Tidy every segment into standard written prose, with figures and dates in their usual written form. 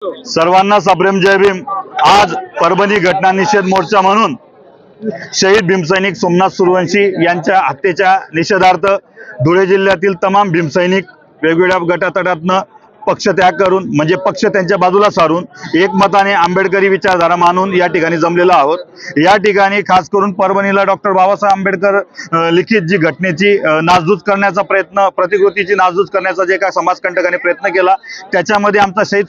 सर्वांना सप्रेम जय भीम। आज परभणी घटना निषेध मोर्चा म्हणून शहीद भीमसैनिक सोमनाथ सूर्यवंशी यांच्या हत्येच्या निषेधार्थ धुळे जिल्ह्यातील तमाम भीमसैनिक वेगवेगळ्या गटातटातनं पक्षत्याग करून म्हणजे पक्ष त्यांच्या बाजूला सारून एकमताने आंबेडकरी विचारधारा मानून या ठिकाणी जमलेलो आहोत। या ठिकाणी खास करून परभणीला डॉक्टर बाबासाहेब आंबेडकर लिखित जी घटनेची नासधूस करण्याचा प्रयत्न, प्रतिकृतीची नासधूस करण्याचा जे काय समाजकंटकाने प्रयत्न केला त्याच्यामध्ये आमचा शहीद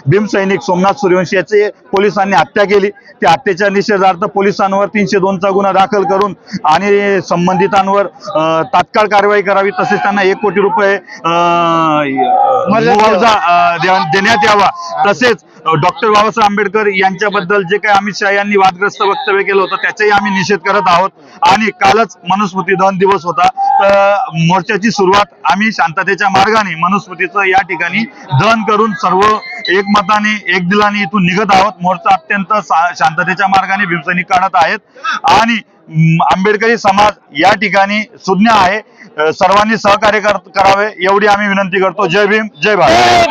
भीमसैनिक सोमनाथ सूर्यवंशी याची पोलिसांनी हत्या केली। त्या हत्येच्या निषेधार्थ पोलिसांवर 302 चा गुन्हा दाखल करून आणि संबंधितांवर तात्काळ कारवाई करावी, तसेच त्यांना 1 कोटी रुपये मुआवजा देण्यात यावा। तसेच डॉक्टर बाबासाहेब आंबेडकर यांच्याबद्दल जे काही अमित शहा यांनी वादग्रस्त वक्तव्य केलं होतं त्याचाही आम्ही निषेध करत आहोत। आणि कालच मनुस्मृती दहन दिवस होता, तर मोर्चाची सुरुवात आम्ही शांततेच्या मार्गाने मनुस्मृतीचं या ठिकाणी दहन करून सर्व एकमताने एकदिलाने इथून निघत आहोत। मोर्चा अत्यंत शांततेच्या मार्गाने भीमसैनिक काढत आहेत आणि आंबेडकरी समाज या ठिकाणी सुज्ञ आहे। सर्वांनी सहकार्य करावे एवढी आम्ही विनंती करतो। जय भीम, जय भारत।